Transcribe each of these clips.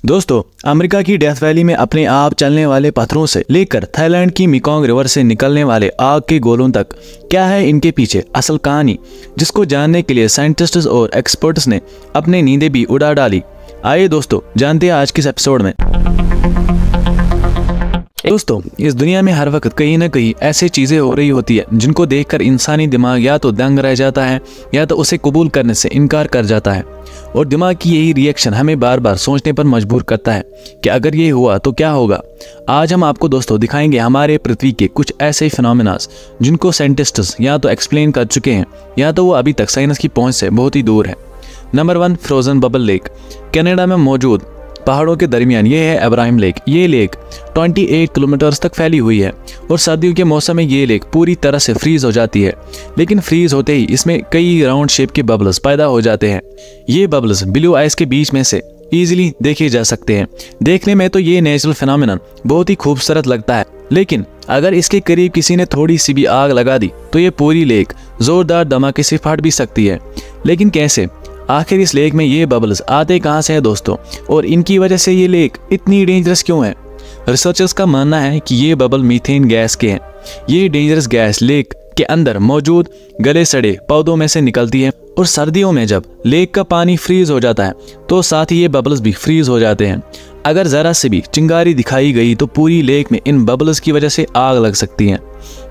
दोस्तों, अमेरिका की death valley में अपने आप चलने वाले पत्थरों से लेकर थाईलैंड की मेकोंग रिवर से निकलने वाले आग के गोलों तक क्या है इनके पीछे असल कहानी, जिसको जानने के लिए साइंटिस्ट्स और एक्सपर्ट्स ने अपनी नींदें भी उड़ा डाली। आइए दोस्तों, जानते हैं आज के इस एपिसोड में। दोस्तों, इस दुनिया में हर वक्त कहीं ना कहीं ऐसी चीजें हो रही होती है जिनको देखकर इंसानी दिमाग या तो दंग रह जाता है या तो उसे कबूल करने से इनकार कर जाता है। और दिमाग की यही रिएक्शन हमें बार बार सोचने पर मजबूर करता है कि अगर ये हुआ तो क्या होगा। आज हम आपको दोस्तों दिखाएंगे हमारे पृथ्वी के कुछ ऐसे फिनोमेनास जिनको साइंटिस्ट्स या तो एक्सप्लेन कर चुके हैं या तो वो अभी तक साइंस की पहुंच से बहुत ही दूर है। Number 1, frozen bubble lake. Canada में मौजूद पहाड़ों के दरमियान ये है अब्राहम लेक। ये लेक 28 किलोमीटर तक फैली हुई है और सर्दियों के मौसम में ये लेक पूरी तरह से फ्रीज हो जाती है। लेकिन फ्रीज होते ही इसमें कई राउंड शेप के बबल्स पैदा हो जाते हैं। ये बबल्स ब्लू आइस के बीच में से इजीली देखे जा सकते हैं। देखने में तो ये नेचुरल फिनोमेनन बहुत ही खूबसूरत लगता है, लेकिन अगर इसके करीब किसी ने थोड़ी सी भी आग लगा दी तो ये पूरी लेक जोरदार धमाके से फट भी सकती है। लेकिन कैसे? आखिर इस लेक में ये बबल्स आते कहां से है दोस्तों, और इनकी वजह से ये लेक इतनी डेंजरस क्यों है? रिसर्चर्स का मानना है कि ये बबल मीथेन गैस के हैं। ये डेंजरस गैस लेक के अंदर मौजूद गले सड़े पौधों में से निकलती है और सर्दियों में जब लेक का पानी फ्रीज हो जाता है तो साथ ही ये बबल्स भी फ्रीज हो जाते हैं। अगर जरा से भी चिंगारी दिखाई गई तो पूरी लेक में इन बबल्स की वजह से आग लग सकती है।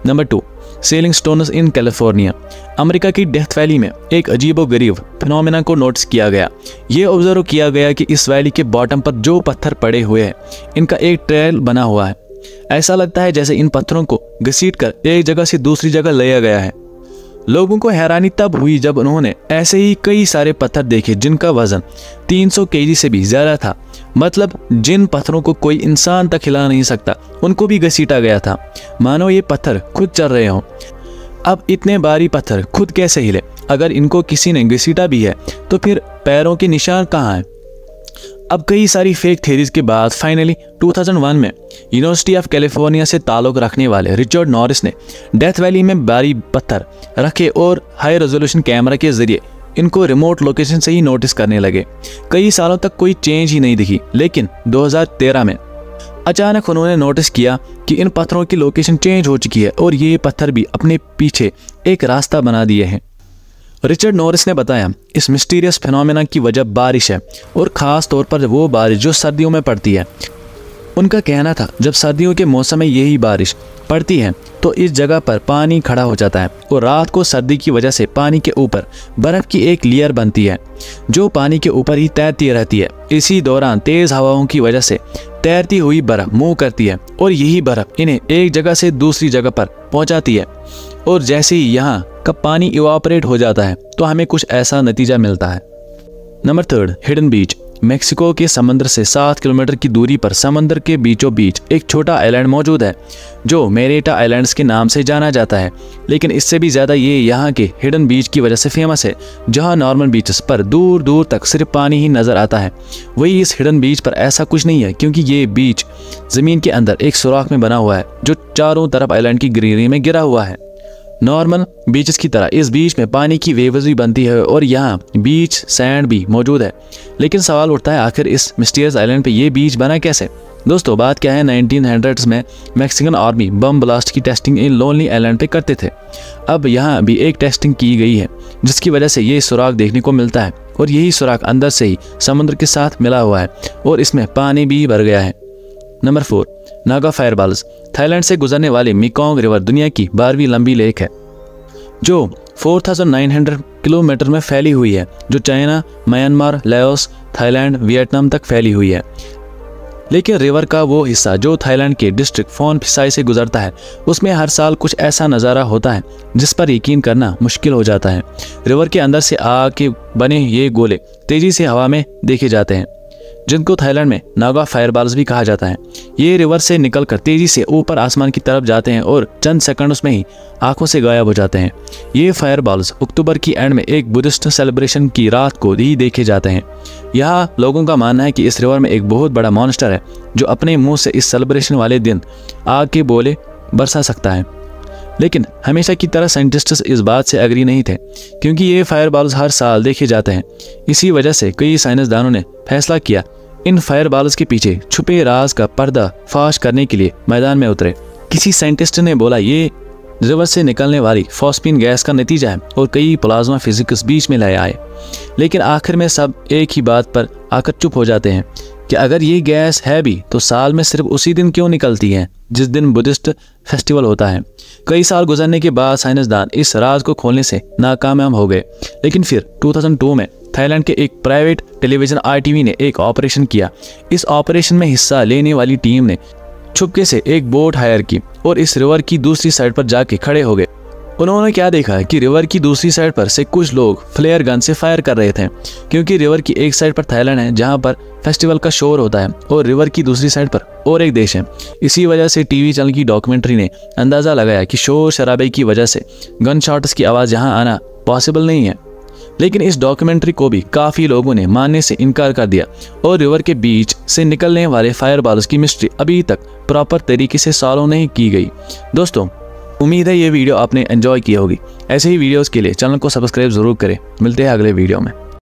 Number 2, selling stones in California. America की डेथ वैली में एक अजीबोगरीब फिनोमेना को नोटिस किया गया। ये ऑब्जर्व किया गया कि इस वैली के बॉटम पर जो पत्थर पड़े हुए हैं इनका एक ट्रेल बना हुआ है। ऐसा लगता है जैसे इन पत्थरों को घसीटकर एक जगह से दूसरी जगह लाया गया है। लोगों को हैरानी तब हुई जब उन्होंने ऐसे ही कई सारे पत्थर देखे जिनका वजन 300 केजी से भी ज्यादा था। मतलब जिन पत्थरों को कोई इंसान तक हिला नहीं सकता उनको भी घसीटा गया था, मानो ये पत्थर खुद चल रहे हों। अब इतने भारी पत्थर खुद कैसे हिले? अगर इनको किसी ने घसीटा भी है तो फिर पैरों के निशान कहाँ हैं? अब कई सारी फेक थ्योरीज के बाद फाइनली 2001 में यूनिवर्सिटी ऑफ कैलिफोर्निया से ताल्लुक रखने वाले रिचर्ड नॉरिस ने डेथ वैली में भारी पत्थर रखे और हाई रेजोल्यूशन कैमरा के जरिए इनको रिमोट लोकेशन से ही नोटिस करने लगे। कई सालों तक कोई चेंज ही नहीं दिखी, लेकिन 2013 में अचानक उन्होंने नोटिस किया कि इन पत्थरों की लोकेशन चेंज हो चुकी है और ये पत्थर भी अपने पीछे एक रास्ता बना दिए हैं। रिचर्ड नॉरिस ने बताया इस मिस्टीरियस फिनोमेना की वजह बारिश है और ख़ास तौर पर वो बारिश जो सर्दियों में पड़ती है। उनका कहना था जब सर्दियों के मौसम में यही बारिश पड़ती है तो इस जगह पर पानी खड़ा हो जाता है और रात को सर्दी की वजह से पानी के ऊपर बर्फ़ की एक लेयर बनती है जो पानी के ऊपर ही तैरती रहती है। इसी दौरान तेज़ हवाओं की वजह से तैरती हुई बर्फ़ मूव करती है और यही बर्फ़ इन्हें एक जगह से दूसरी जगह पर पहुंचाती है। और जैसे ही यहाँ का पानी इवापोरेट हो जाता है तो हमें कुछ ऐसा नतीजा मिलता है। नंबर 3, हिडन बीच। मेक्सिको के समंदर से 7 किलोमीटर की दूरी पर समंदर के बीचों बीच एक छोटा आइलैंड मौजूद है जो मेरेटा आइलैंड्स के नाम से जाना जाता है। लेकिन इससे भी ज़्यादा ये यहाँ के हिडन बीच की वजह से फेमस है, जहाँ नॉर्मल बीचेस पर दूर दूर तक सिर्फ पानी ही नज़र आता है। वही इस हिडन बीच पर ऐसा कुछ नहीं है, क्योंकि ये बीच ज़मीन के अंदर एक सुराख में बना हुआ है जो चारों तरफ आइलैंड की ग्रीनरी में गिरा हुआ है। नॉर्मल बीचेस की तरह इस बीच में पानी की वेव्स भी बनती है और यहाँ बीच सैंड भी मौजूद है। लेकिन सवाल उठता है आखिर इस मिस्टीरियस आइलैंड पे ये बीच बना कैसे? दोस्तों, बात क्या है, 1900s में मैक्सिकन आर्मी बम ब्लास्ट की टेस्टिंग इन लोनली आइलैंड पे करते थे। अब यहाँ भी एक टेस्टिंग की गई है जिसकी वजह से ये सुराख देखने को मिलता है और यही सुराख अंदर से ही समुद्र के साथ मिला हुआ है और इसमें पानी भी भर गया है। नंबर 4, नागा फायरबॉल्स। थाईलैंड से गुजरने वाली मेकोंग रिवर दुनिया की 12वीं लंबी लेक है जो 4900 किलोमीटर में फैली हुई है, जो China, Myanmar, Laos, Thailand, Vietnam तक फैली हुई है। लेकिन रिवर का वो हिस्सा जो थाईलैंड के डिस्ट्रिक्ट फोन फिसाई से गुजरता है उसमें हर साल कुछ ऐसा नज़ारा होता है जिस पर यकीन करना मुश्किल हो जाता है। रिवर के अंदर से आग के बने ये गोले तेज़ी से हवा में देखे जाते हैं जिनको थाईलैंड में नागा फायरबॉल्स भी कहा जाता है। ये रिवर से निकलकर तेजी से ऊपर आसमान की तरफ जाते हैं और चंद सेकंड्स में ही आंखों से गायब हो जाते हैं। ये फायरबॉल्स अक्टूबर की एंड में एक बुद्धिस्ट सेलिब्रेशन की रात को ही देखे जाते हैं। यहाँ लोगों का मानना है कि इस रिवर में एक बहुत बड़ा मॉन्स्टर है जो अपने मुंह से इस सेलिब्रेशन वाले दिन आग के गोले बरसा सकता है। लेकिन हमेशा की तरह साइंटिस्ट्स इस बात से एग्री नहीं थे, क्योंकि ये फायरबॉल्स हर साल देखे जाते हैं। इसी वजह से कई साइंसदानों ने फैसला किया इन फायरबॉल्स के पीछे छुपे राज का पर्दा फाश करने के लिए मैदान में उतरे। किसी साइंटिस्ट ने बोला ये रिवर से निकलने वाली फॉस्फीन गैस का नतीजा है, और कई प्लाज्मा फिजिक्स बीच में ले आए। लेकिन आखिर में सब एक ही बात पर आकर चुप हो जाते हैं कि अगर ये गैस है भी तो साल में सिर्फ उसी दिन क्यों निकलती है जिस दिन बुद्धिस्ट फेस्टिवल होता है। कई साल गुजरने के बाद साइंसदान इस राज को खोलने से नाकामयाब हो गए। लेकिन फिर 2002 में थाईलैंड के एक प्राइवेट टेलीविजन ITV ने एक ऑपरेशन किया। इस ऑपरेशन में हिस्सा लेने वाली टीम ने छुपके से एक बोट हायर की और इस रिवर की दूसरी साइड पर जाके खड़े हो गए। उन्होंने क्या देखा कि रिवर की दूसरी साइड पर से कुछ लोग फ्लेयर गन से फायर कर रहे थे, क्योंकि रिवर की एक साइड पर थाईलैंड है जहां पर फेस्टिवल का शोर होता है, और रिवर की दूसरी साइड पर और एक देश है। इसी वजह से टीवी चैनल की डॉक्यूमेंट्री ने अंदाजा लगाया कि शोर शराबे की वजह से गन शॉट्स की आवाज़ यहाँ आना पॉसिबल नहीं है। लेकिन इस डॉक्यूमेंट्री को भी काफ़ी लोगों ने मानने से इनकार कर दिया, और रिवर के बीच से निकलने वाले फायरबॉल्स की मिस्ट्री अभी तक प्रॉपर तरीके से सॉल्व नहीं की गई। दोस्तों, उम्मीद है ये वीडियो आपने एंजॉय की होगी। ऐसे ही वीडियोस के लिए चैनल को सब्सक्राइब जरूर करें। मिलते हैं अगले वीडियो में।